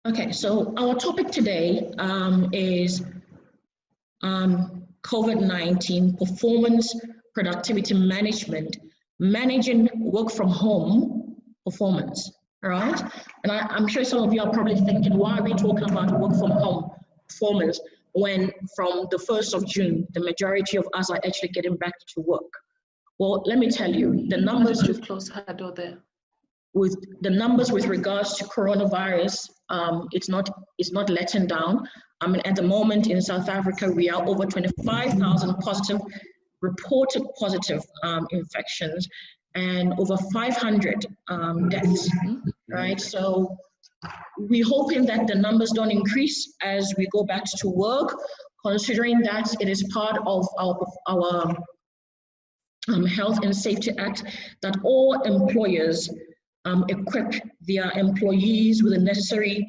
Okay, so our topic today is COVID-19 performance productivity management, managing work from home performance, all right? And I'm sure some of you are probably thinking, why are we talking about work from home performance when from the 1st of June, the majority of us are actually getting back to work? Well, let me tell you, the numbers with close her door there. With the numbers with regards to coronavirus, it's not letting down. I mean, at the moment in South Africa, we are over 25,000 positive, reported positive infections, and over 500 deaths, right? So we're hoping that the numbers don't increase as we go back to work, considering that it is part of our Health and Safety Act that all employers equip their employees with the necessary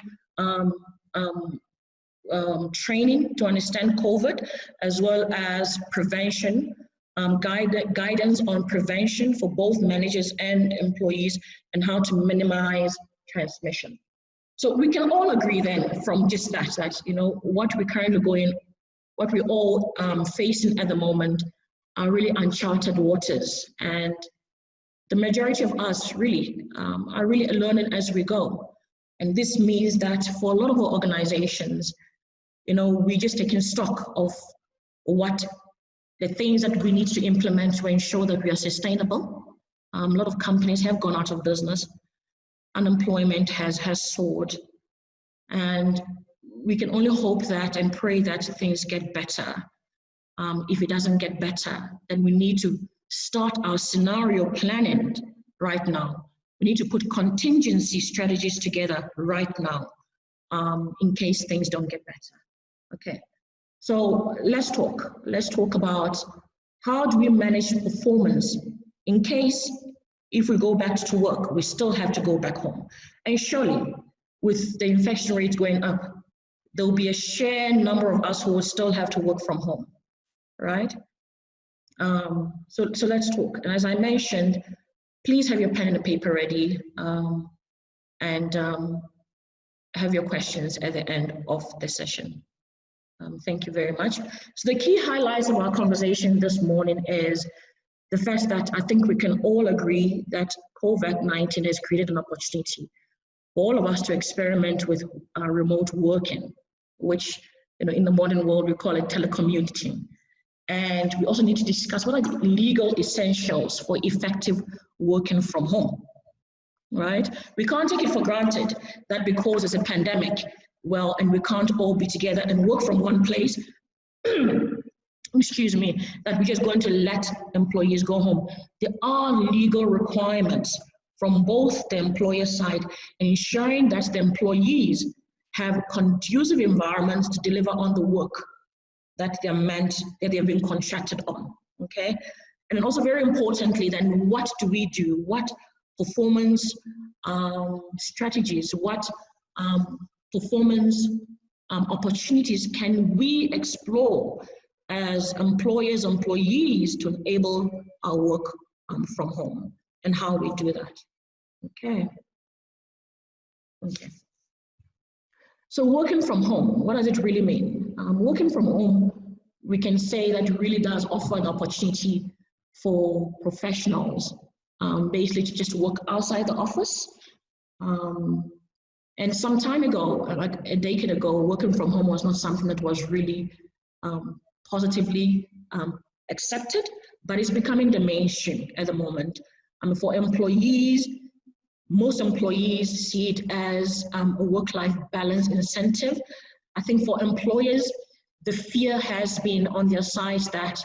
training to understand COVID, as well as prevention, guidance on prevention for both managers and employees, and how to minimize transmission. So we can all agree then from just that you know what we're currently what we're all facing at the moment are really uncharted waters, and the majority of us really are really learning as we go. And this means that for a lot of our organizations, you know, we're just taking stock of what the things that we need to implement to ensure that we are sustainable. A lot of companies have gone out of business. Unemployment has soared. And we can only hope that and pray that things get better. If it doesn't get better, then we need to start our scenario planning right now. We need to put contingency strategies together right now in case things don't get better. Okay, so let's talk about how do we manage performance in case if we go back to work, we still have to go back home. And surely with the infection rate going up, there will be a sheer number of us who will still have to work from home, right? So let's talk. And as I mentioned, please have your pen and paper ready and have your questions at the end of the session. Thank you very much. So the key highlights of our conversation this morning is the fact that I think we can all agree that COVID-19 has created an opportunity for all of us to experiment with remote working, which in the modern world we call it telecommuting. And we also need to discuss what are the legal essentials for effective working from home, right? We can't take it for granted that because it's a pandemic, well, and we can't all be together and work from one place, excuse me, that we're just going to let employees go home. There are legal requirements from both the employer side, ensuring that the employees have conducive environments to deliver on the work that they're being contracted on, okay? And also very importantly, then what do we do? What performance strategies, what performance opportunities can we explore as employers, employees to enable our work from home, and how we do that, okay? Okay. So working from home, what does it really mean? Working from home, we can say that it really does offer an opportunity for professionals, basically to just work outside the office. And some time ago, like a decade ago, working from home was not something that was really positively accepted, but it's becoming the mainstream at the moment. For employees, most employees see it as a work-life balance incentive. I think for employers, the fear has been on their side that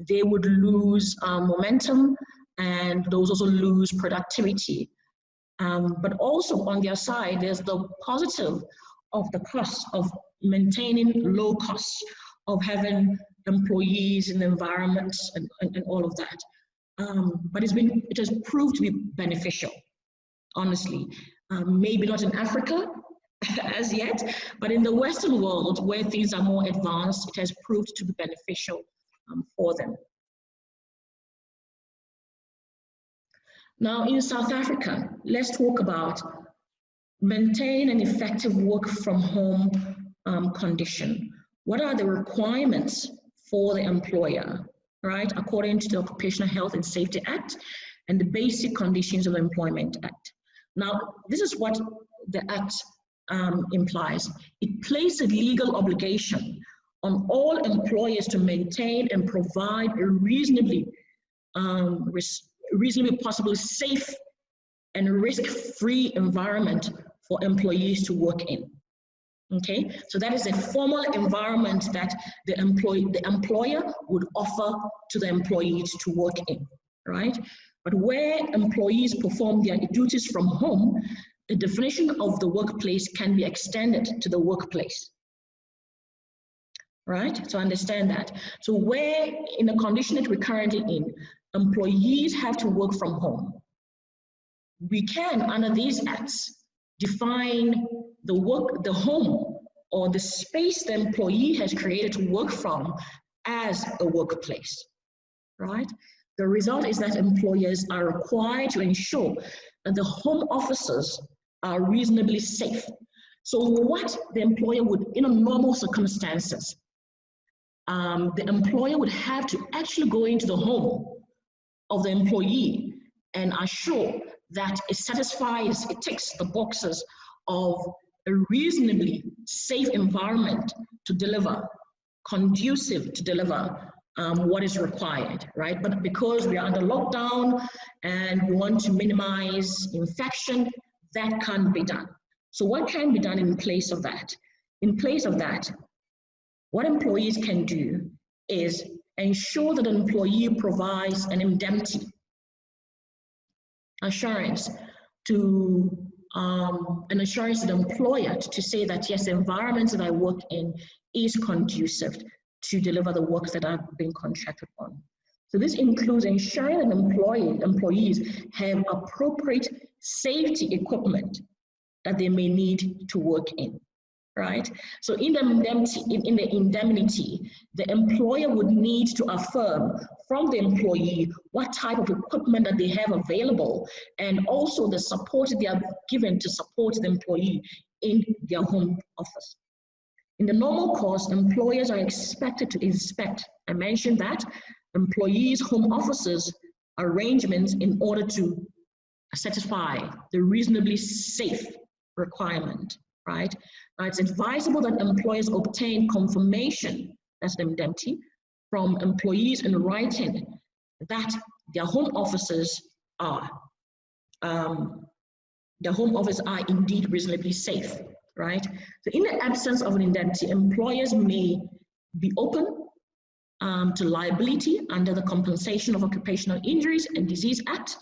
they would lose momentum and those also lose productivity. But also on their side, there's the positive of the cost of maintaining low costs, of having employees in the environment and all of that. But it has proved to be beneficial, honestly. Maybe not in Africa as yet, but in the Western world where things are more advanced, it has proved to be beneficial for them. Now in South Africa, let's talk about Maintain an effective work from home condition. What are the requirements for the employer, right, according to the Occupational Health and Safety Act and the Basic Conditions of Employment Act? Now, this is what the Act implies. It places a legal obligation on all employers to maintain and provide a reasonably possible safe and risk-free environment for employees to work in. Okay, so that is a formal environment that the employer would offer to the employees to work in, right? But where employees perform their duties from home, the definition of the workplace can be extended to the workplace, right? So understand that. So where, in the condition that we're currently in, employees have to work from home, we can, under these acts, define the home or the space the employee has created to work from as a workplace, right? The result is that employers are required to ensure that the home offices are reasonably safe. So what the employer would, in normal circumstances, the employer would have to actually go into the home of the employee and assure that it satisfies, it ticks the boxes of a reasonably safe environment to deliver, conducive to deliver what is required, right? But because we are under lockdown and we want to minimize infection, that can't be done. So what can be done in place of that? In place of that, what employees can do is ensure that an employee provides an indemnity assurance to an assurance to the employer to say that yes, the environment that I work in is conducive to deliver the work that I've been contracted on. So this includes ensuring that employees have appropriate safety equipment that they may need to work in, right? So in the indemnity, the employer would need to affirm from the employee what type of equipment that they have available and also the support they are given to support the employee in their home office. In the normal course, employers are expected to inspect, I mentioned that, employees' home offices arrangements in order to satisfy the reasonably safe requirement, right? Now, it's advisable that employers obtain confirmation, that's the indemnity, from employees in writing that their home offices are indeed reasonably safe, right? So in the absence of an indemnity, employers may be open to liability under the Compensation of Occupational Injuries and Disease Act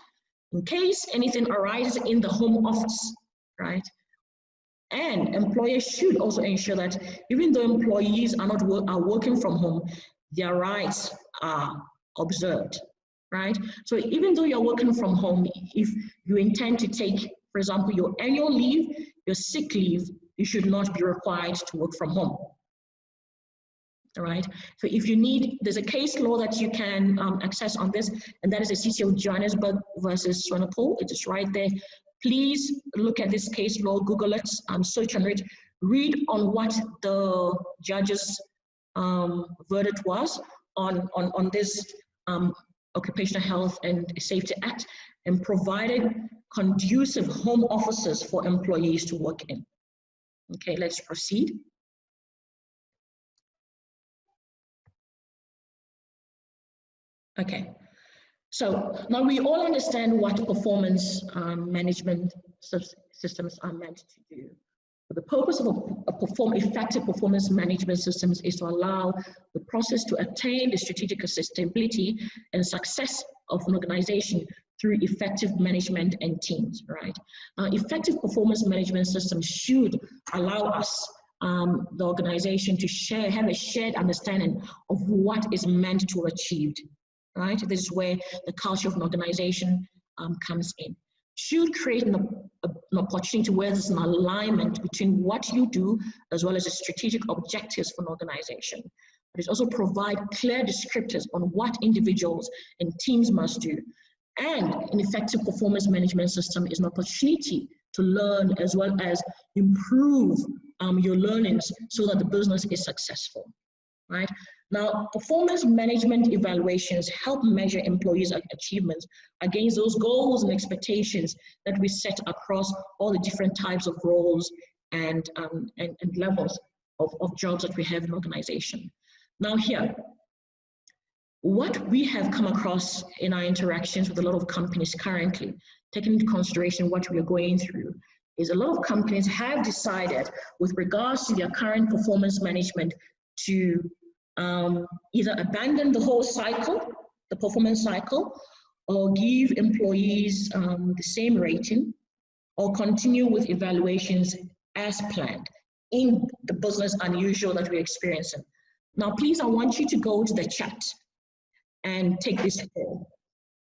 in case anything arises in the home office, right? And employers should also ensure that even though employees are working from home, their rights are observed, right? So even though you're working from home, if you intend to take, for example, your annual leave, your sick leave, you should not be required to work from home. All right. So if you need, there's a case law that you can access on this, and that is the City of Johannesburg versus Swanepoel. It is right there. Please look at this case law, Google it, search on it, read on what the judge's verdict was on this Occupational Health and Safety Act, and provided conducive home offices for employees to work in. Okay, let's proceed. Okay, so now we all understand what performance management systems are meant to do. But the purpose of effective performance management systems is to allow the process to attain the strategic sustainability and success of an organization through effective management and teams, right? Effective performance management systems should allow us, the organization, to have a shared understanding of what is meant to achieve. Right? This is where the culture of an organization comes in. Should create an opportunity where there's an alignment between what you do as well as the strategic objectives for an organization. But it also provide clear descriptors on what individuals and teams must do. And an effective performance management system is an opportunity to learn as well as improve your learnings so that the business is successful, right? Now, performance management evaluations help measure employees' achievements against those goals and expectations that we set across all the different types of roles and levels of jobs that we have in organization. Now here, what we have come across in our interactions with a lot of companies currently, taking into consideration what we are going through, is a lot of companies have decided with regards to their current performance management to either abandon the whole cycle, the performance cycle, or give employees the same rating, or continue with evaluations as planned in the business unusual that we're experiencing. Now, please, I want you to go to the chat and take this poll.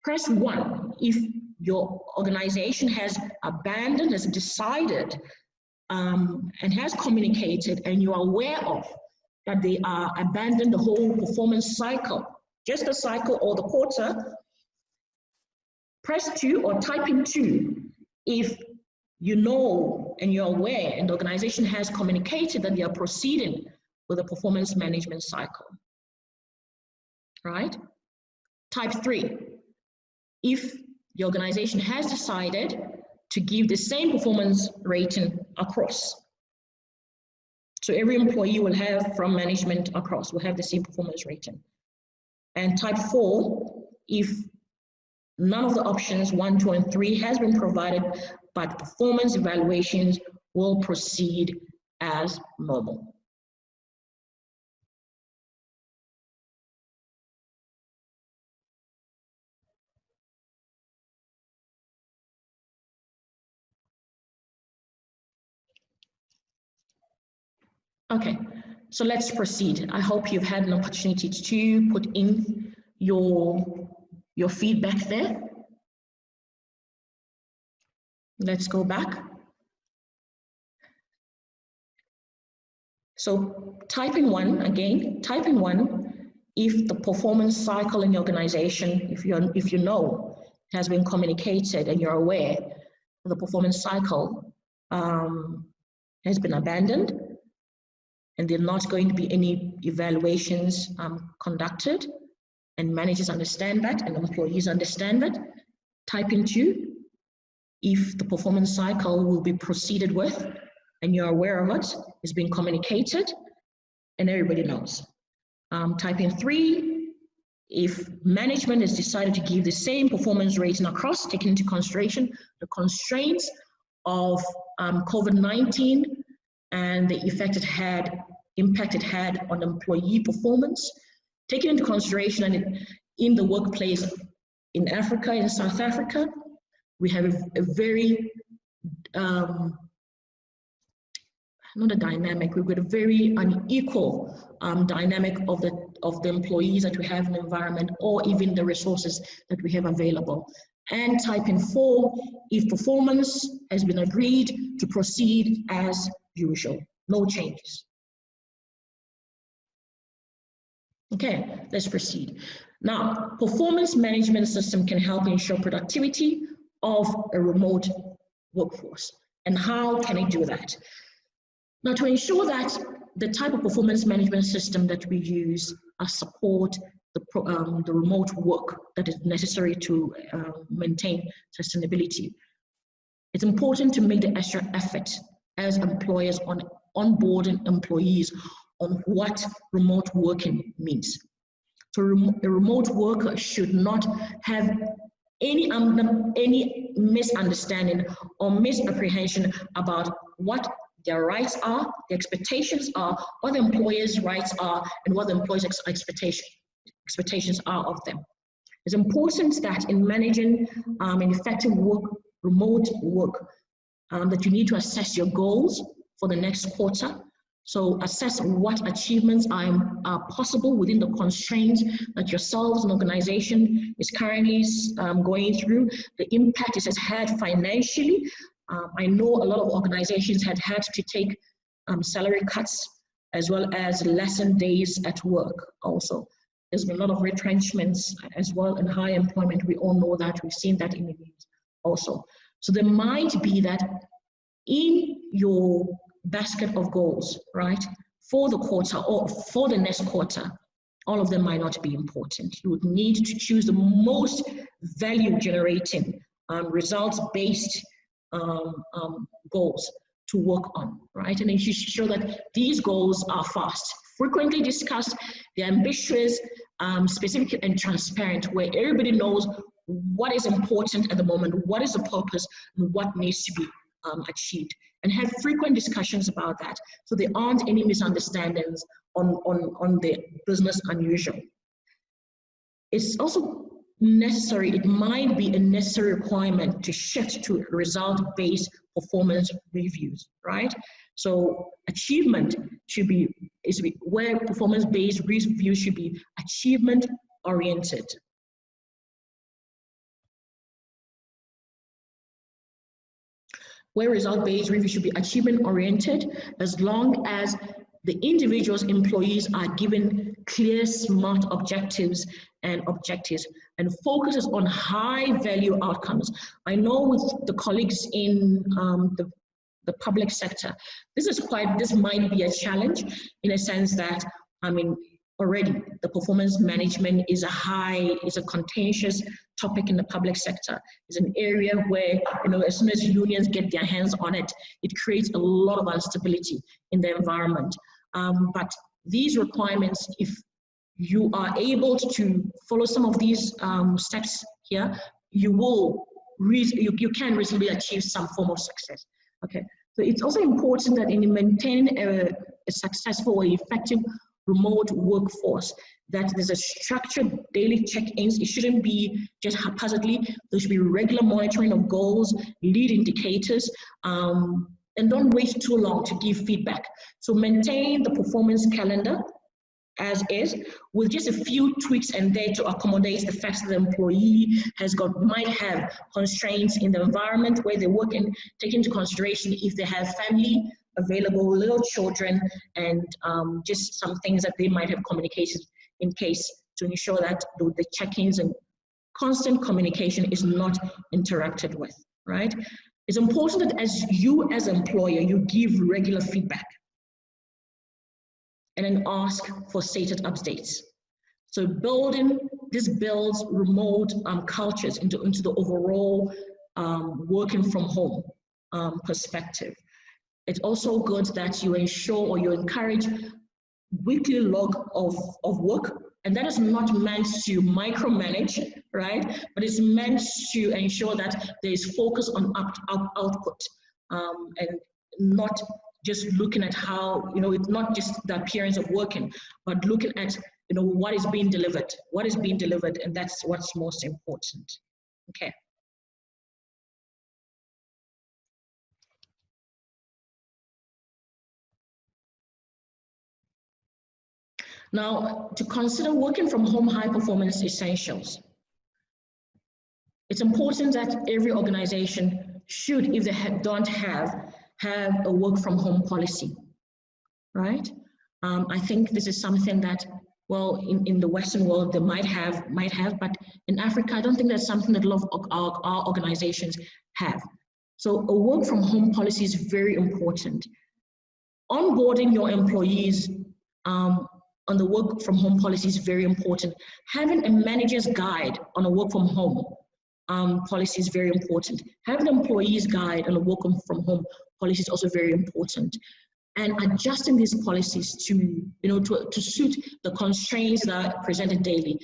Press 1 if your organization has abandoned, has decided, and has communicated, and you are aware of that they are abandoned the whole performance cycle, just the cycle or the quarter. Press 2 or type in 2 if you know and you're aware and the organization has communicated that they are proceeding with a performance management cycle, right? Type 3 if the organization has decided to give the same performance rating across. So every employee will have, from management across, will have the same performance rating. And type 4 if none of the options 1, 2, and 3 has been provided, but performance evaluations will proceed as normal. Okay, so let's proceed. I hope you've had an opportunity to put in your feedback there. Let's go back. So type in 1 again, type in 1 if the performance cycle in the organization, if you know it has been communicated and you're aware the performance cycle has been abandoned and there are not going to be any evaluations conducted, and managers understand that and employees understand that. Type in 2 if the performance cycle will be proceeded with and you're aware of it, it's been communicated and everybody knows. Type in 3 if management has decided to give the same performance rating across, taking into consideration the constraints of COVID-19 and the impact it had on employee performance, taking into consideration and in the workplace in Africa, in South Africa, we have a very, not a dynamic, we've got a very unequal dynamic of the employees that we have in the environment or even the resources that we have available. And type in 4 if performance has been agreed to proceed as usual, no changes. Okay, let's proceed. Now, performance management system can help ensure productivity of a remote workforce. And how can it do that? Now, to ensure that the type of performance management system that we use support the remote work that is necessary to maintain sustainability, it's important to make the extra effort as employers on onboarding employees on what remote working means. So a remote worker should not have any misunderstanding or misapprehension about what their rights are, the expectations are, what the employer's rights are, and what the employer's expectations are of them. It's important that in managing an effective remote work, that you need to assess your goals for the next quarter. So assess what achievements are possible within the constraints that yourselves and organization is currently going through, the impact it has had financially. I know a lot of organizations had to take salary cuts as well as lessened days at work also. There's been a lot of retrenchments as well and high employment. We all know that. We've seen that in the news also. So there might be that in your basket of goals, right, for the quarter or for the next quarter, all of them might not be important. You would need to choose the most value generating, results-based goals to work on, right? And then you should show that these goals are fast, frequently discussed, they're ambitious, specific and transparent, where everybody knows what is important at the moment, what is the purpose, and what needs to be achieved, and have frequent discussions about that, so there aren't any misunderstandings on the business unusual. It's also necessary, it might be a necessary requirement to shift to result-based performance reviews, right? So achievement should be, where performance-based reviews should be achievement-oriented. Where result-based review should be achievement-oriented, as long as the individual's employees are given clear, smart objectives and focuses on high-value outcomes. I know with the colleagues in the public sector, this might be a challenge in a sense that, I mean, already the performance management is a contentious topic in the public sector. It's an area where, you know, as soon as unions get their hands on it, it creates a lot of instability in the environment. But these requirements, if you are able to follow some of these steps here, you can reasonably achieve some form of success. Okay, so it's also important that in maintaining a successful or effective remote workforce, that there's a structured daily check-ins. It shouldn't be just haphazardly. There should be regular monitoring of goals, lead indicators, and don't wait too long to give feedback. So maintain the performance calendar as is, with just a few tweaks and there to accommodate the fact that the employee might have constraints in the environment where they work, and take into consideration if they have family available, little children, and just some things that they might have communicated in case, to ensure that the check-ins and constant communication is not interacted with, right? It's important that as employer, you give regular feedback and then ask for status updates. So this builds remote cultures into the overall working from home perspective. It's also good that you ensure or you encourage weekly log of work, and that is not meant to micromanage, right? But it's meant to ensure that there is focus on output, and not just looking at how, you know, it's not just the appearance of working, but looking at, you know, what is being delivered, and that's what's most important. Okay. Now, to consider working from home high performance essentials. It's important that every organization should, if they don't have a work from home policy, right? I think this is something that, well, in the Western world, they might have, but in Africa, I don't think that's something that a lot of our organizations have. So a work from home policy is very important. Onboarding your employees on the work from home policy is very important. Having a manager's guide on a work from home policy is very important. Having an employee's guide on a work from home policy is also very important. And adjusting these policies to, you know, to suit the constraints that are presented daily.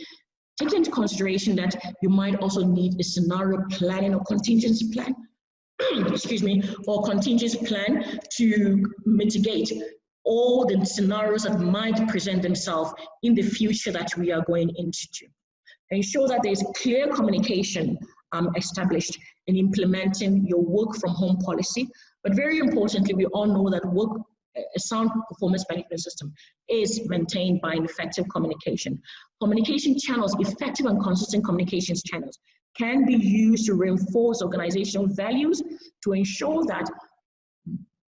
Take into consideration that you might also need a scenario planning or contingency plan, excuse me, or contingency plan to mitigate all the scenarios that might present themselves in the future that we are going into. Ensure that there's clear communication established in implementing your work from home policy. But very importantly, we all know that a sound performance management system is maintained by an effective communication. Communication channels, effective and consistent communications channels, can be used to reinforce organizational values to ensure that,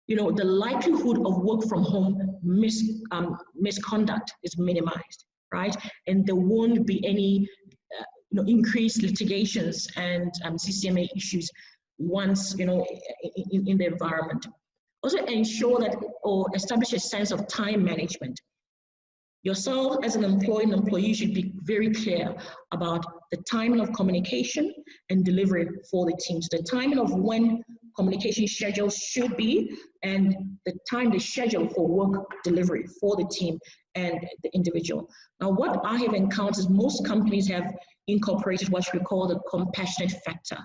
you know, the likelihood of work from home misconduct is minimized, right? And there won't be any increased litigations and CCMA issues once, you know, in the environment. Also ensure that, or establish a sense of time management. Yourself as an employee and employee should be very clear about the timing of communication and delivery for the teams, the timing of when communication schedules should be, and the schedule for work delivery for the team and the individual. Now, what I have encountered is most companies have incorporated what we call the compassionate factor.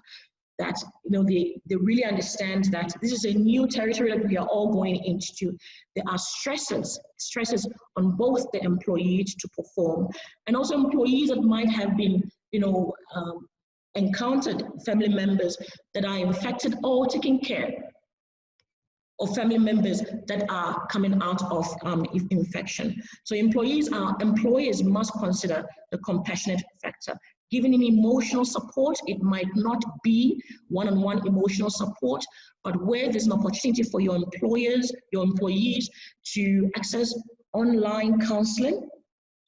That, you know, they really understand that this is a new territory that we are all going into. There are stresses on both the employees to perform, and also employees that might have been, you know, encountered family members that are infected or taking care of family members that are coming out of infection. So employers must consider the compassionate factor. Giving an emotional support, it might not be one-on-one emotional support, but where there's an opportunity for your employees to access online counseling,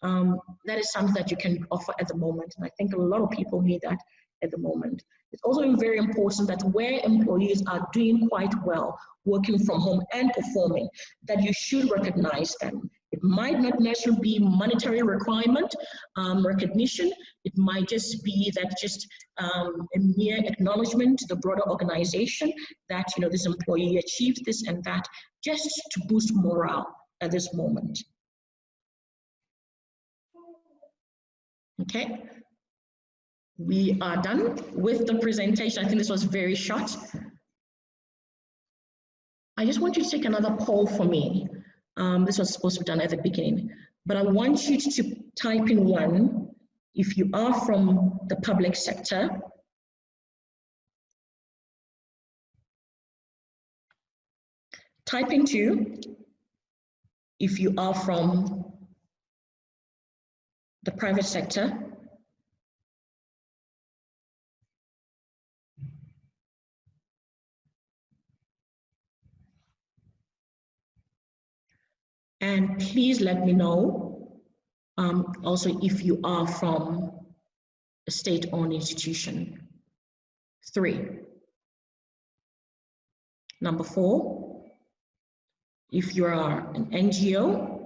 that is something that you can offer at the moment. And I think a lot of people need that at the moment. It's also very important that where employees are doing quite well, working from home and performing, that you should recognize them. It might not necessarily be monetary requirement, recognition. It might just be that a mere acknowledgement to the broader organization that, you know, this employee achieved this and that, just to boost morale at this moment. Okay, we are done with the presentation. I think this was very short. I just want you to take another poll for me. This was supposed to be done at the beginning, but I want you to type in 1 if you are from the public sector. Type in 2 if you are from the private sector. And please let me know also if you are from a state-owned institution. 3. Number 4, if you are an NGO.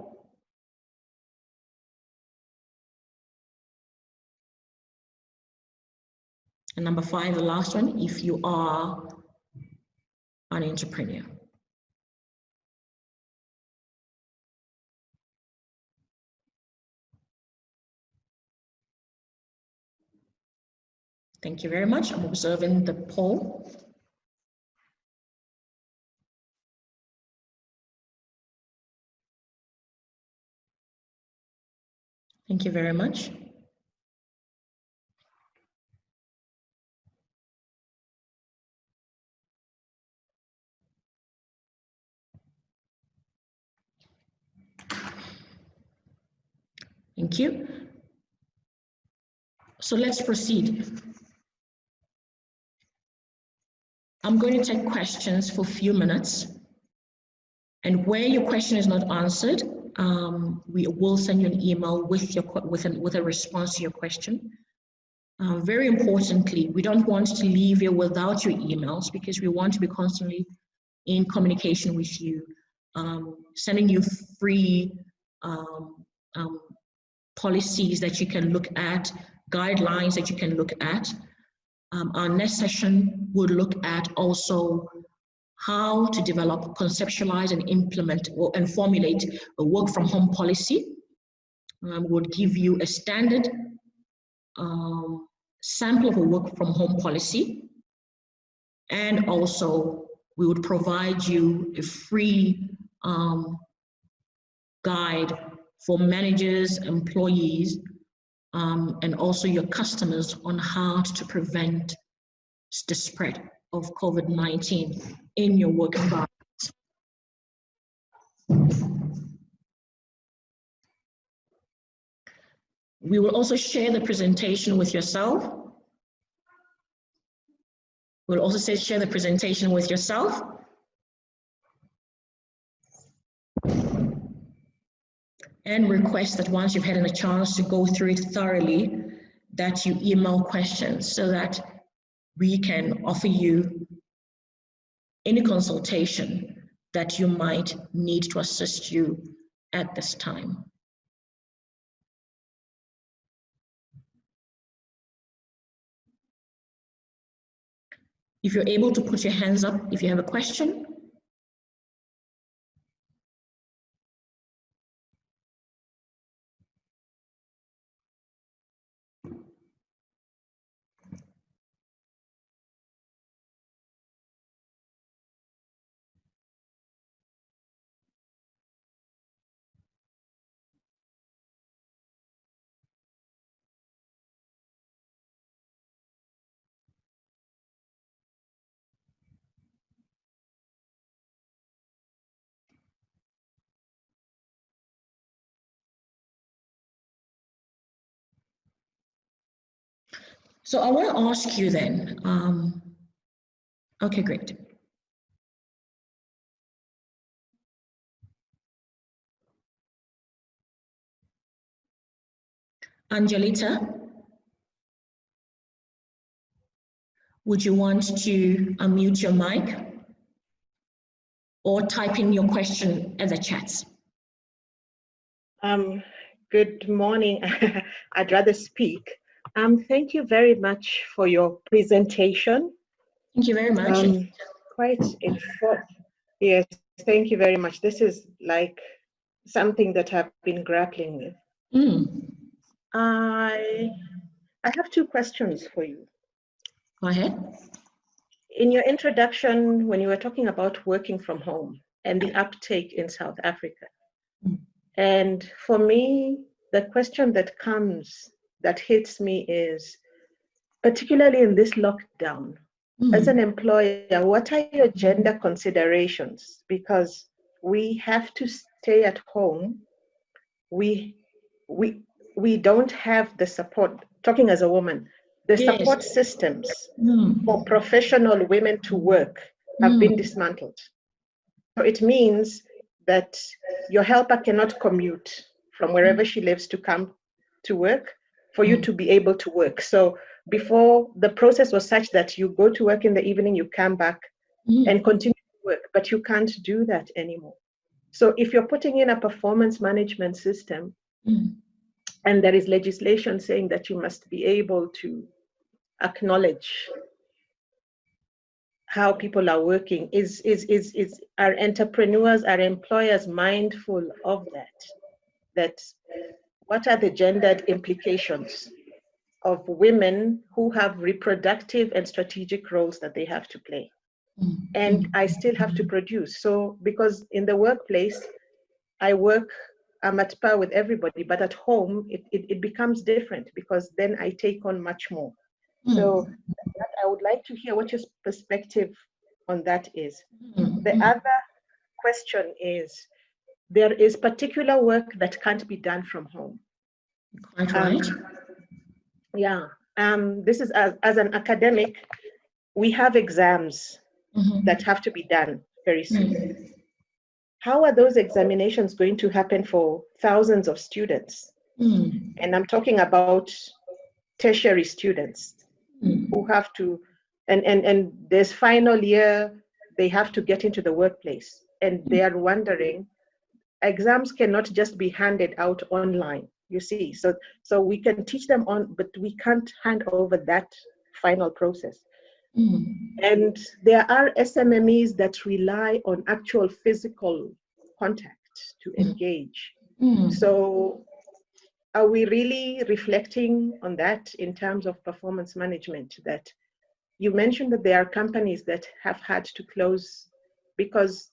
And number 5, the last one, if you are an entrepreneur. Thank you very much. I'm observing the poll. Thank you very much. Thank you. So let's proceed. I'm going to take questions for a few minutes, and where your question is not answered, we will send you an email with a response to your question. Very importantly, we don't want to leave you without your emails, because we want to be constantly in communication with you, sending you free policies that you can look at, guidelines that you can look at. Our next session would look at also how to develop, conceptualize, and implement and formulate a work from home policy. We'll give you a standard sample of a work from home policy, and also we would provide you a free guide for managers, employees, and also your customers on how to prevent the spread of COVID-19 in your work environment. We will also share the presentation with yourself. We'll also share the presentation with yourself. And request that once you've had a chance to go through it thoroughly, that you email questions so that we can offer you any consultation that you might need to assist you at this time. If you're able to put your hands up if you have a question. So I want to ask you then, okay, great. Angelita, would you want to unmute your mic or type in your question as a chat? Good morning. I'd rather speak. Thank you very much for your presentation. Thank you very much. Quite in short. Yes, thank you very much. This is like something that I've been grappling with. I have two questions for you. Go ahead. In your introduction, when you were talking about working from home and the uptake in South Africa, and for me, the question that hits me is, particularly in this lockdown, as an employer, what are your gender considerations? Because we have to stay at home. We don't have the support, talking as a woman, the support systems for professional women to work have been dismantled. So it means that your helper cannot commute from wherever she lives to come to work for you to be able to work. So before, the process was such that you go to work in the evening, you come back and continue to work, but you can't do that anymore. So if you're putting in a performance management system and there is legislation saying that you must be able to acknowledge how people are working, is our entrepreneurs, our employers mindful of that what are the gendered implications of women who have reproductive and strategic roles that they have to play? And I still have to produce. So because in the workplace, I'm at par with everybody, but at home, it becomes different because then I take on much more. So I would like to hear what your perspective on that is. The other question is, there is particular work that can't be done from home. Quite right. Yeah. This is as an academic, we have exams that have to be done very soon. How are those examinations going to happen for thousands of students? And I'm talking about tertiary students who have to, and this final year, they have to get into the workplace. And they are wondering, exams cannot just be handed out online, you see. So we can teach them but we can't hand over that final process. And there are SMMEs that rely on actual physical contact to engage. So are we really reflecting on that in terms of performance management? That you mentioned that there are companies that have had to close because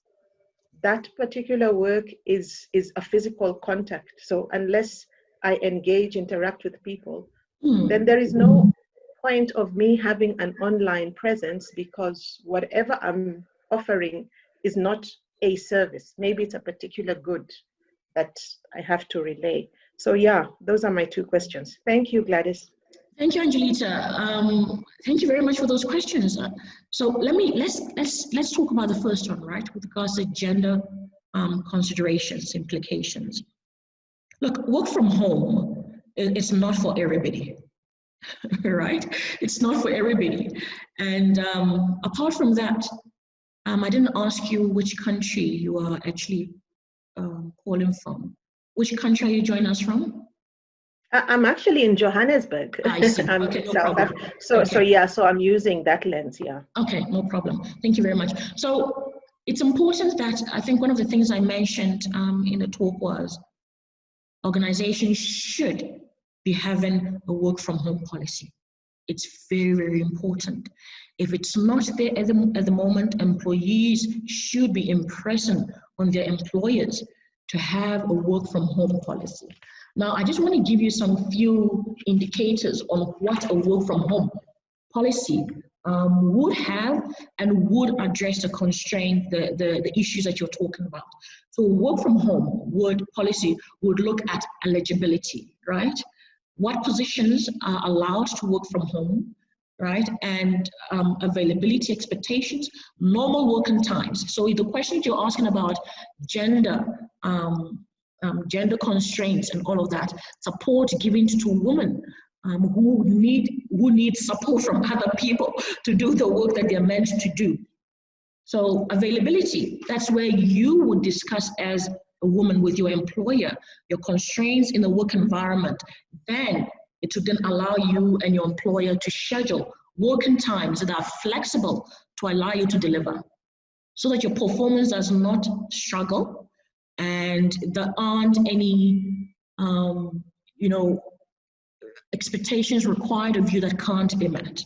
that particular work is a physical contact. So unless I interact with people, then there is no point of me having an online presence, because whatever I'm offering is not a service. Maybe it's a particular good that I have to relay. So yeah, those are my two questions. Thank you, Gladys. Thank you, Angelita. Thank you very much for those questions. So let's talk about the first one, right, with regards to gender considerations, implications. Look, work from home is not for everybody. right? It's not for everybody. And apart from that, I didn't ask you which country you are actually calling from. Which country are you joining us from? I'm actually in Johannesburg. I see. I'm Okay, in no South problem. Africa. So I'm using that lens, yeah. Okay, no problem. Thank you very much. So it's important that I think one of the things I mentioned in the talk was organizations should be having a work from home policy. It's very, very important. If it's not there at the moment, employees should be impressing on their employers to have a work from home policy. Now, I just want to give you some few indicators on what a work from home policy would have and would address the constraint, the issues that you're talking about. So work from home policy would look at eligibility, right? What positions are allowed to work from home, right? And availability expectations, normal working times. So the questions you're asking about gender, gender constraints and all of that, support given to women who need support from other people to do the work that they're meant to do. So availability, that's where you would discuss as a woman with your employer, your constraints in the work environment. Then it would then allow you and your employer to schedule working times that are flexible to allow you to deliver so that your performance does not struggle and there aren't any, expectations required of you that can't be met,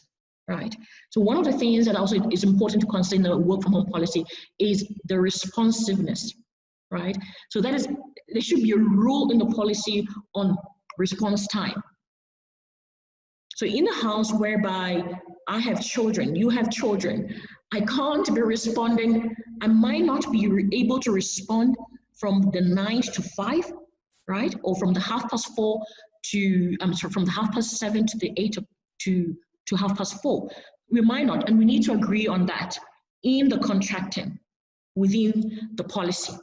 right? So one of the things that also is important to consider in the work from home policy is the responsiveness, right? So that is, there should be a rule in the policy on response time. So in a house whereby I have children, you have children, I can't be responding, I might not be able to respond from the 9 to 5, right? Or from the 4:30 to, from the 7:30 to the 8 to 4:30. We might not, and we need to agree on that in the contracting within the policy,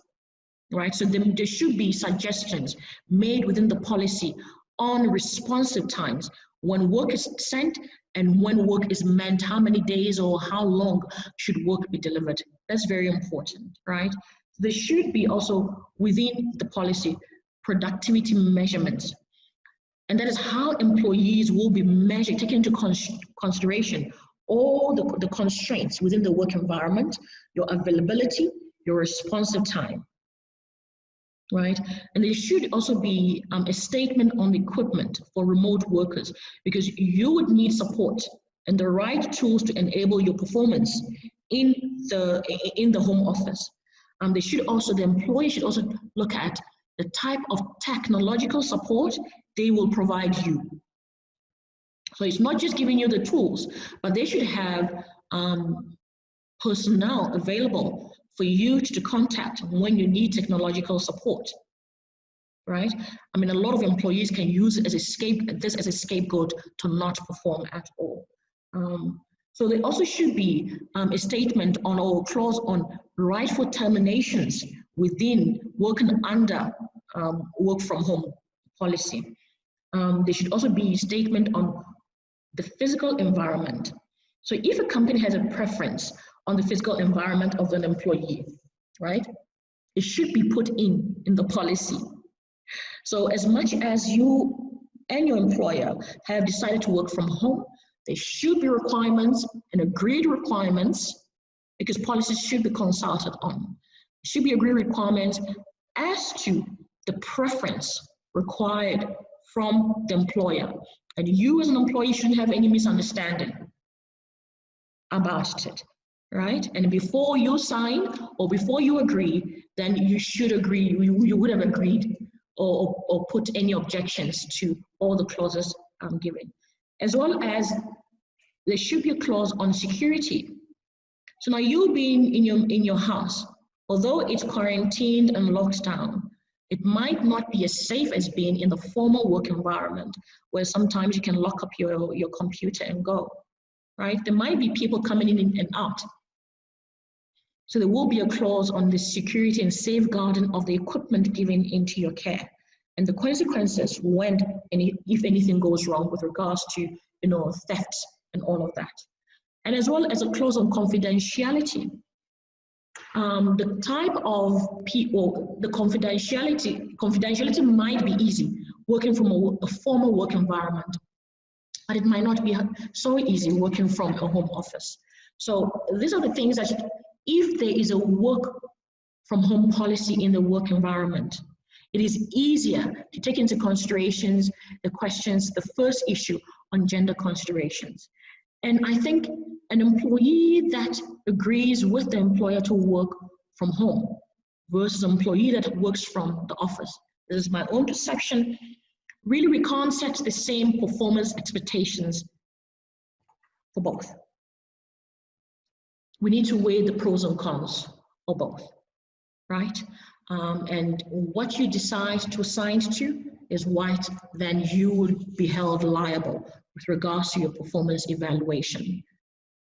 right? So there should be suggestions made within the policy on responsive times, when work is sent and when work is meant, how many days or how long should work be delivered. That's very important, right? There should be also within the policy productivity measurements. And that is how employees will be measured, taking into consideration all the constraints within the work environment, your availability, your responsive time, right? And there should also be a statement on the equipment for remote workers, because you would need support and the right tools to enable your performance in the home office. The employee should also look at the type of technological support they will provide you. So it's not just giving you the tools, but they should have personnel available for you to contact when you need technological support, right? I mean, a lot of employees can use it as a scapegoat to not perform at all. So there also should be a statement on or clause on rightful terminations within working under work from home policy. There should also be a statement on the physical environment. So if a company has a preference on the physical environment of an employee, right, it should be put in the policy. So as much as you and your employer have decided to work from home, there should be requirements and agreed requirements, because policies should be consulted on. There should be agreed requirements as to the preference required from the employer. And you as an employee shouldn't have any misunderstanding about it, right? And before you sign or before you agree, then you should agree, you would have agreed or put any objections to all the clauses given. As well as there should be a clause on security. So now you being in your house, although it's quarantined and locked down, it might not be as safe as being in the formal work environment, where sometimes you can lock up your computer and go, right? There might be people coming in and out. So there will be a clause on the security and safeguarding of the equipment given into your care. and the consequences when if anything goes wrong with regards to theft and all of that. And as well as a clause on confidentiality. The type of people, the confidentiality might be easy working from a formal work environment, but it might not be so easy working from a home office. So these are the things that if there is a work from home policy in the work environment, it is easier to take into considerations the questions, the first issue on gender considerations. And I think an employee that agrees with the employer to work from home versus an employee that works from the office, this is my own perception, really we can't set the same performance expectations for both. We need to weigh the pros and cons of both, right? And what you decide to assign to is what then you would be held liable with regards to your performance evaluation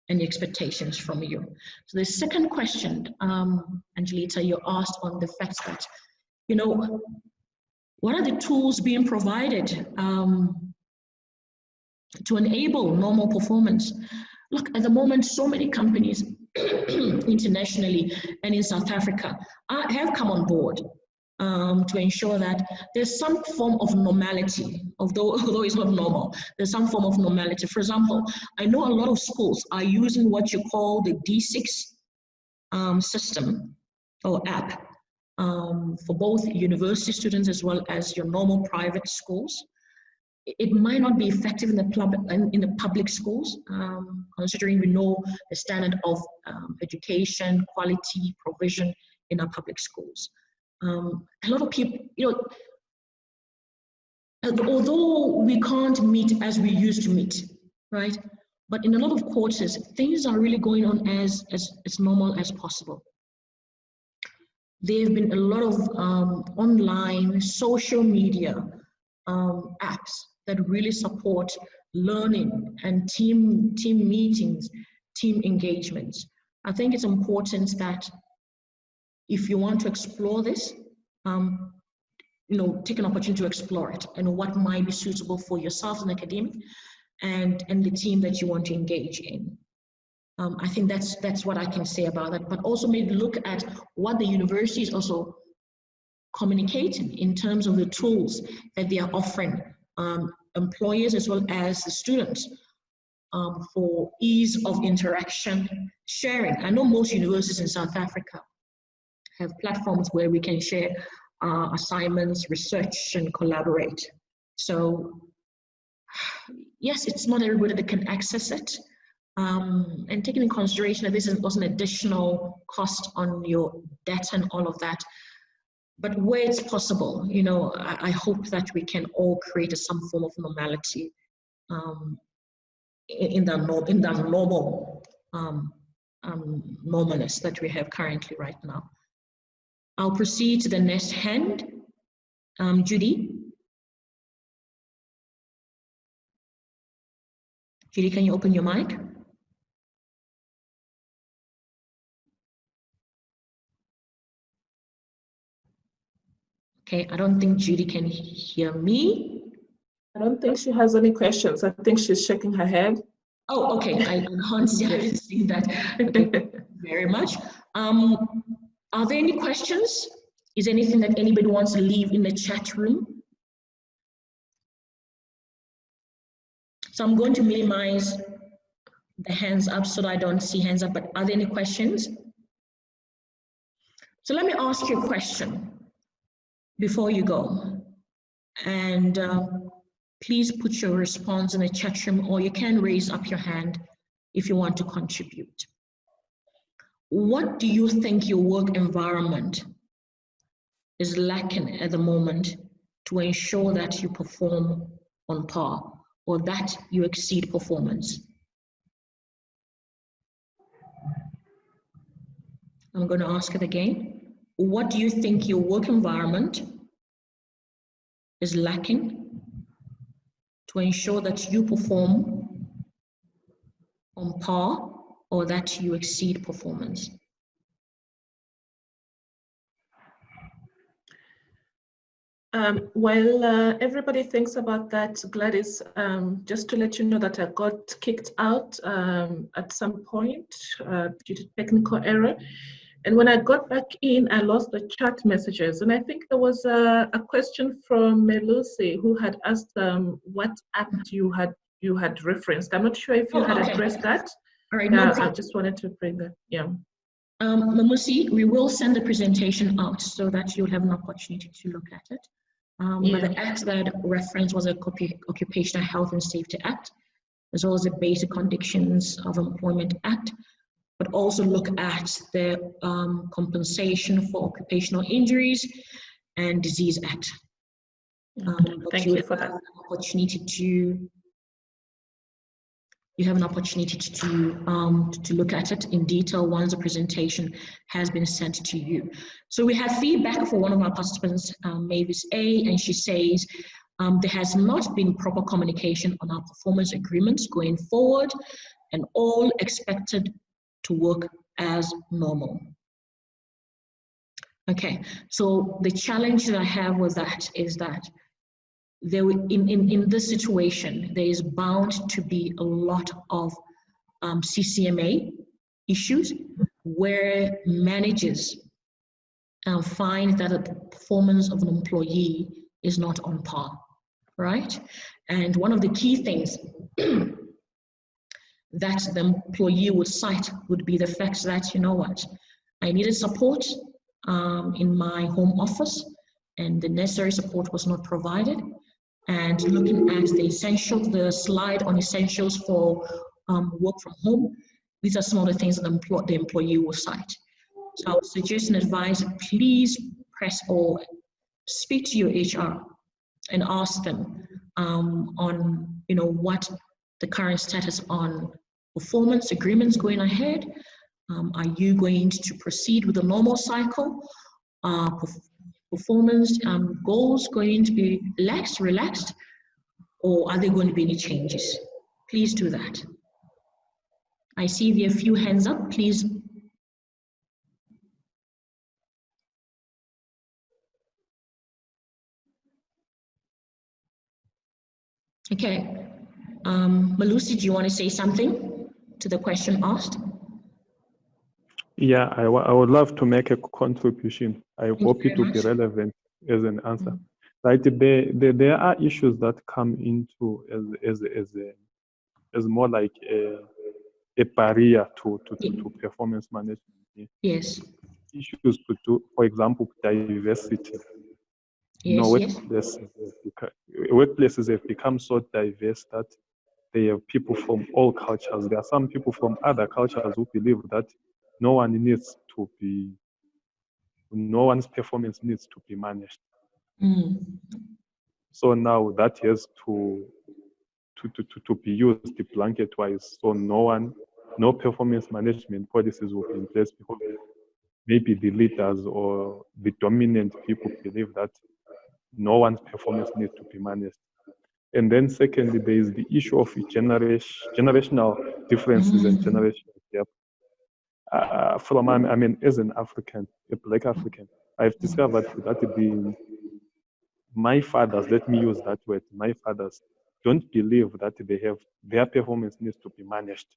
and the expectations from you. So the second question, Angelita, you asked on the fact that, what are the tools being provided to enable normal performance? Look, at the moment, so many companies internationally and in South Africa have come on board to ensure that there's some form of normality, although it's not normal, there's some form of normality. For example, I know a lot of schools are using what you call the D6 system or app for both university students as well as your normal private schools. It might not be effective in the public schools, considering we know the standard of education, quality, provision in our public schools. A lot of people, although we can't meet as we used to meet, right? But in a lot of quarters, things are really going on as normal as possible. There have been a lot of online social media apps that really support learning and team meetings, team engagements. I think it's important that if you want to explore this, take an opportunity to explore it and what might be suitable for yourself as an academic and the team that you want to engage in. I think that's what I can say about that, but also maybe look at what the university is also communicating in terms of the tools that they are offering employers as well as the students for ease of interaction, sharing. I know most universities in South Africa have platforms where we can share assignments, research, and collaborate. So yes, it's not everybody that can access it. And taking in consideration that this is also an additional cost on your debt and all of that. But where it's possible, I hope that we can all create some form of normality in that normal normalness that we have currently right now. I'll proceed to the next hand. Judy. Judy, can you open your mic? Okay, I don't think Judy can hear me. I don't think she has any questions. I think she's shaking her head. Oh, okay. I didn't see that. Okay, thank you very much. Are there any questions? Is there anything that anybody wants to leave in the chat room? So I'm going to minimize the hands up so that I don't see hands up, but are there any questions? So let me ask you a question before you go. And please put your response in the chat room, or you can raise up your hand if you want to contribute. What do you think your work environment is lacking at the moment to ensure that you perform on par or that you exceed performance? I'm going to ask it again. What do you think your work environment is lacking to ensure that you perform on par or that you exceed performance? While everybody thinks about that, Gladys, just to let you know that I got kicked out at some point due to technical error. And when I got back in, I lost the chat messages. And I think there was a question from Lucy who had asked what app you had referenced. I'm not sure if you had addressed that. All right, no problem. I just wanted to bring that, yeah. Mamusi, we will send the presentation out so that you'll have an opportunity to look at it. But the act that reference was a Occupational Health and Safety Act, as well as the Basic Conditions of Employment Act, but also look at the Compensation for Occupational Injuries and Disease Act. Thank you for that. You have an opportunity to look at it in detail once the presentation has been sent to you. So we have feedback for one of our participants, Mavis A, and she says, there has not been proper communication on our performance agreements going forward, and all expected to work as normal. Okay, so the challenge that I have with that is that in this situation, there is bound to be a lot of CCMA issues where managers find that the performance of an employee is not on par, right? And one of the key things that the employee would cite would be the fact that, you know what, I needed support in my home office and the necessary support was not provided. And looking at the slide on essentials for work from home, these are some of the things that the employee will cite. So I would suggest and advise, please press or speak to your HR and ask them on, you know, what the current status on performance agreements going ahead. Are you going to proceed with the normal cycle? Performance goals going to be relaxed, or are there going to be any changes? Please do that. I see there are a few hands up, please. Okay, Malusi, do you want to say something to the question asked? Yeah, I would love to make a contribution. I hope it will be relevant as an answer. Right, there are issues that come into as more like a barrier to performance management. Yes. Issues to do, for example, diversity. Yes, workplaces have become so diverse that they have people from all cultures. There are some people from other cultures who believe that no one's performance needs to be managed. So now that has to be used blanket-wise. So no performance management policies will be in place because maybe the leaders or the dominant people believe that no one's performance needs to be managed. And then secondly, there is the issue of generational differences and generational gap. As an African, a Black African, I've discovered that my fathers, let me use that word, my fathers don't believe that their performance needs to be managed.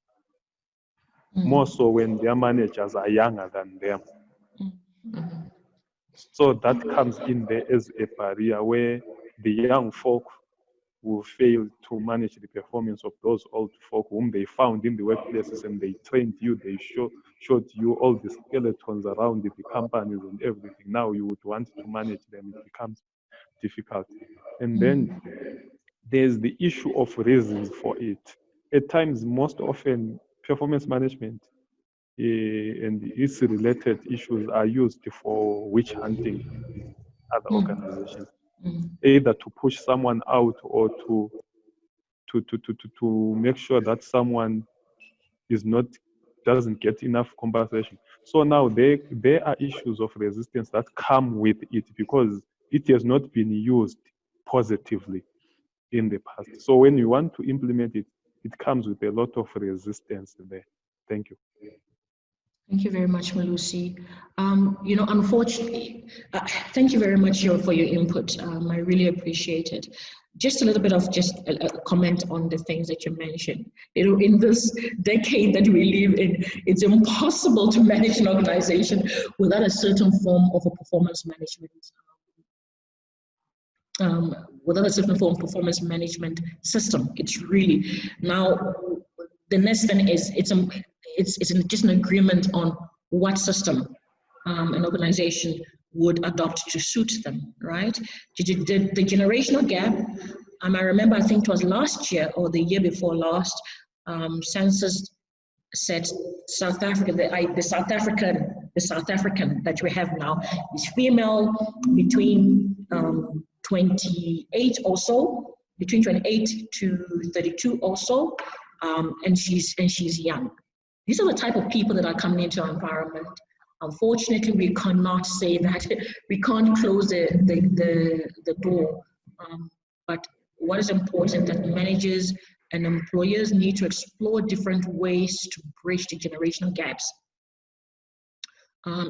More so when their managers are younger than them. So that comes in there as a barrier where the young folk will fail to manage the performance of those old folk whom they found in the workplaces, and they trained you, they showed you all the skeletons around the companies and everything. Now you would want to manage them, it becomes difficult. And then there's the issue of reasons for it. At times, most often, performance management and its related issues are used for witch hunting in other organizations, either to push someone out or to make sure that someone doesn't get enough compensation. So now there are issues of resistance that come with it because it has not been used positively in the past. So when you want to implement it, it comes with a lot of resistance there. Thank you. Thank you very much, Malusi. Unfortunately, thank you very much for your input. I really appreciate it. Just a little bit of a comment on the things that you mentioned. In this decade that we live in, it's impossible to manage an organization without a certain form of a performance management. Without a certain form of performance management system. It's really, now the next thing is it's just an agreement on what system an organization would adopt to suit them, right? The generational gap, I remember, I think it was last year or the year before last, census said South Africa, the South African that we have now is female between 28 or so, between 28 to 32 or so, and she's young. These are the type of people that are coming into our environment. Unfortunately, we cannot say that we can't close the door. But what is important that managers and employers need to explore different ways to bridge the generational gaps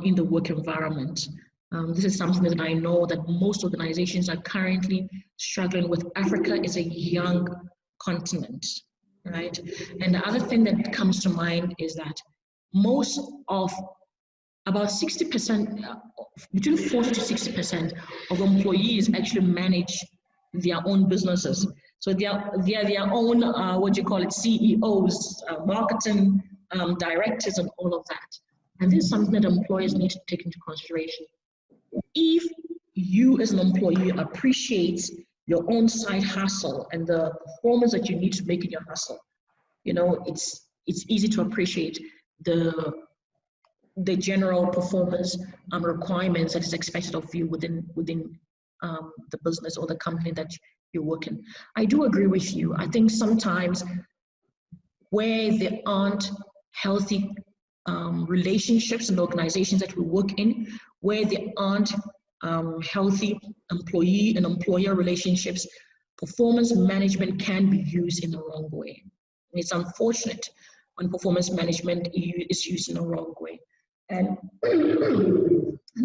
in the work environment. This is something that I know that most organizations are currently struggling with. Africa is a young continent, right? And the other thing that comes to mind is that about 60%, between 40 to 60% of employees actually manage their own businesses. So they are their own, CEOs, marketing directors, and all of that. And this is something that employers need to take into consideration. If you as an employee appreciate your own side hustle and the performance that you need to make in your hustle, it's easy to appreciate the general performance requirements that is expected of you within the business or the company that you work in. I do agree with you. I think sometimes where there aren't healthy relationships and organizations that we work in, where there aren't healthy employee and employer relationships, performance management can be used in the wrong way. And it's unfortunate when performance management is used in the wrong way. And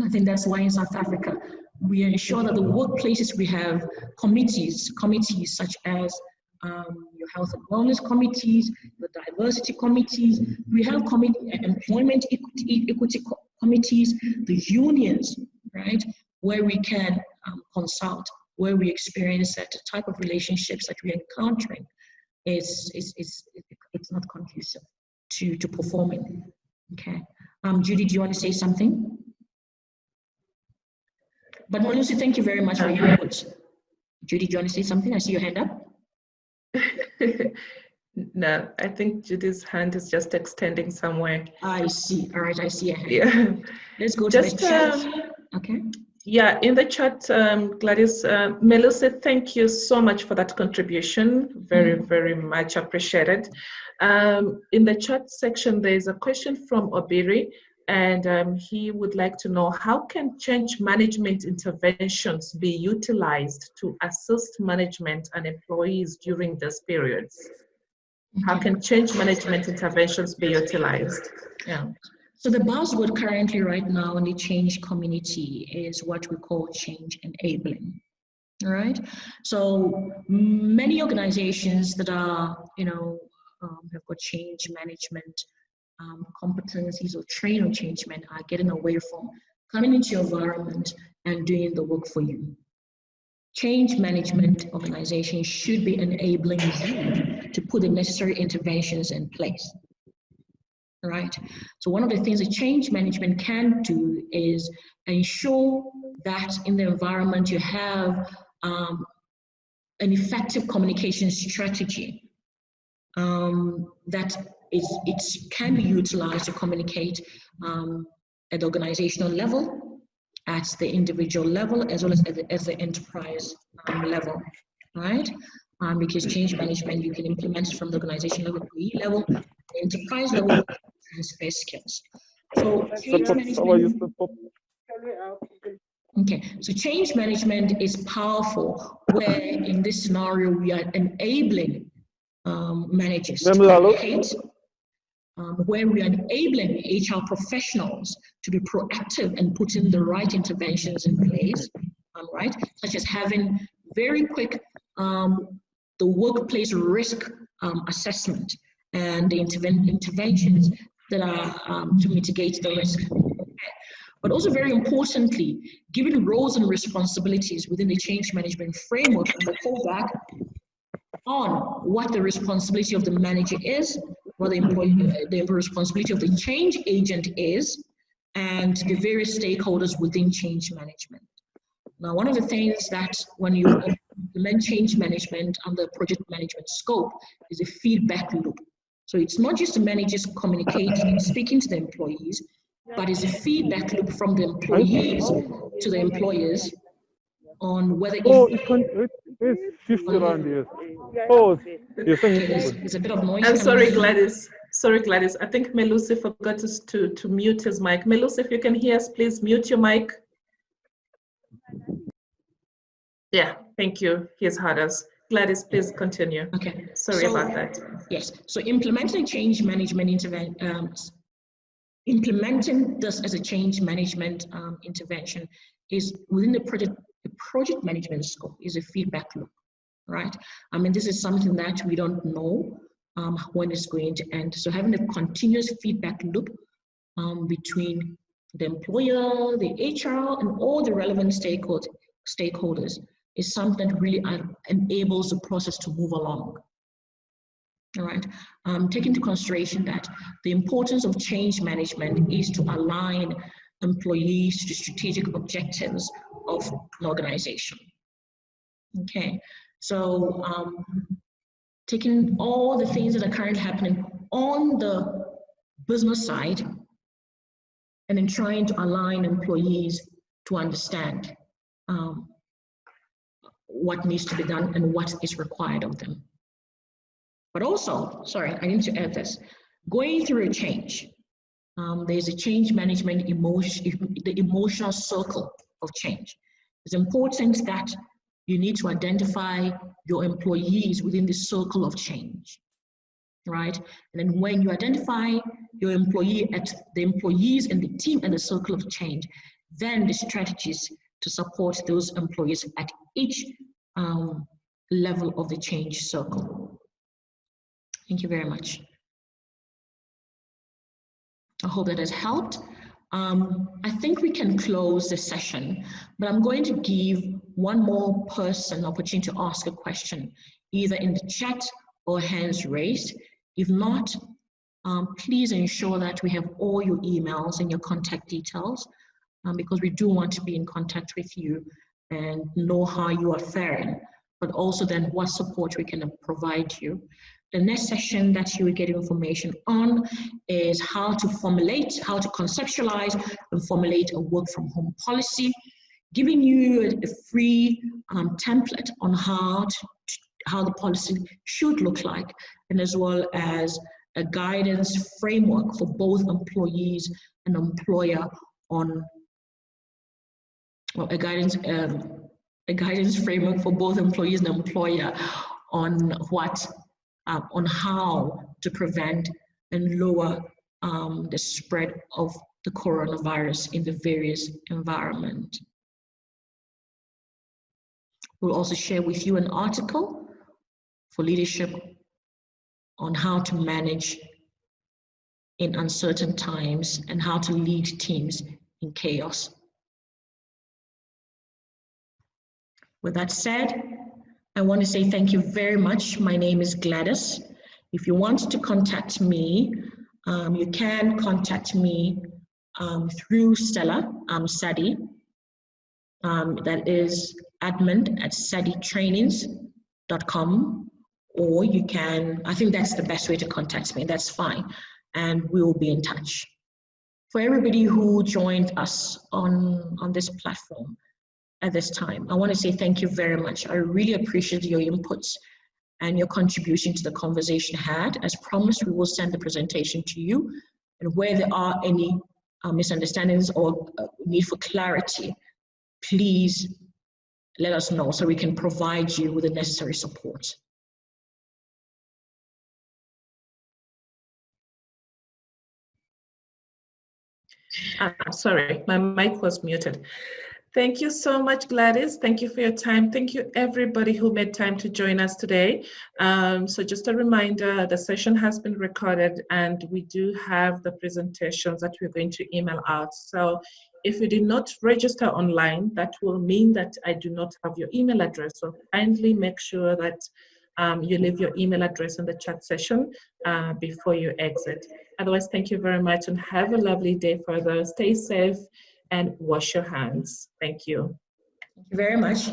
I think that's why in South Africa, we ensure that the workplaces we have committees such as your health and wellness committees, your diversity committees, we have employment equity committees, the unions, right, where we can consult, where we experience that type of relationships that we're encountering. It's not conducive to performing. Okay. Judy, do you want to say something? But Malusi, thank you very much for your input. Judy, do you want to say something? I see your hand up. No, I think Judy's hand is just extending somewhere. I see. All right, I see a hand. Yeah. Let's go to the chat. Okay. Yeah, in the chat, Gladys, Melissa, thank you so much for that contribution. Very, very much appreciated. In the chat section, there's a question from Obiri, and he would like to know, how can change management interventions be utilized to assist management and employees during these periods? How can change management interventions be utilized? Yeah. So the buzzword currently right now in the change community is what we call change enabling, all right? So many organizations that are, have got change management competencies or train on change management are getting away from coming into your environment and doing the work for you. Change management organizations should be enabling you to put the necessary interventions in place. Right. So one of the things that change management can do is ensure that in the environment you have an effective communication strategy that it can be utilized to communicate at the organizational level, at the individual level, as well as at the enterprise level. Right. Because change management, you can implement it from the organization level, employee level, enterprise level, transfer skills. So change management. Okay, so change management is powerful where in this scenario we are enabling managers to communicate where we are enabling HR professionals to be proactive and putting the right interventions in place, right? Such as having very quick the workplace risk assessment and the interventions that are to mitigate the risk. But also very importantly, giving roles and responsibilities within the change management framework and the fallback on what the responsibility of the manager is, what the responsibility of the change agent is, and the various stakeholders within change management. Now, one of the things that when you implement change management under project management scope is a feedback loop. So it's not just the managers communicating and speaking to the employees, but it's a feedback loop from the employees to the employers on whether it's 50 rand, yes. Oh, there's a bit of noise. I'm sorry, Gladys. Sorry, Gladys. I think Melusi forgot us to mute his mic. Melusi, if you can hear us, please mute your mic. Yeah, thank you. He's heard us. Gladys, please continue. Okay. Sorry about that. Yes. So implementing change management implementing this as a change management intervention is within the project management scope is a feedback loop, right? I mean, this is something that we don't know when it's going to end. So having a continuous feedback loop between the employer, the HR, and all the relevant stakeholders is something that really enables the process to move along. All right, take into consideration that the importance of change management is to align employees to the strategic objectives of an organization. Okay, so taking all the things that are currently happening on the business side and then trying to align employees to understand what needs to be done and what is required of them. But also, sorry, I need to add this, going through a change, there's a change management the emotional circle of change. It's important that you need to identify your employees within the circle of change, right? And then when you identify your employees and the team and the circle of change, then the strategies to support those employees at each level of the change circle. Thank you very much. I hope that has helped. I think we can close the session, but I'm going to give one more person opportunity to ask a question, either in the chat or hands raised. If not, please ensure that we have all your emails and your contact details, because we do want to be in contact with you and know how you are faring, but also then what support we can provide you. The next session that you will get information on is how to conceptualize and formulate a work from home policy, giving you a free template on how the policy should look like, and as well as a guidance framework for both employees and employer on, well, a guidance framework for both employees and employer on on how to prevent and lower the spread of the coronavirus in the various environments. We'll also share with you an article for leadership on how to manage in uncertain times and how to lead teams in chaos. With that said, I want to say thank you very much. My name is Gladys. If you want to contact me, you can contact me through Stella Sadi. That is admin@saditrainings.com, or you can, I think that's the best way to contact me. That's fine, and we will be in touch. For everybody who joined us on this platform at this time, I want to say thank you very much. I really appreciate your inputs and your contribution to the conversation had. As promised, we will send the presentation to you, and where there are any misunderstandings or need for clarity, please let us know so we can provide you with the necessary support. Sorry, my mic was muted. Thank you so much, Gladys. Thank you for your time. Thank you, everybody who made time to join us today. So just a reminder, the session has been recorded and we do have the presentations that we're going to email out. So if you did not register online, that will mean that I do not have your email address. So kindly make sure that you leave your email address in the chat session before you exit. Otherwise, thank you very much and have a lovely day further. Stay safe and wash your hands. Thank you. Thank you very much.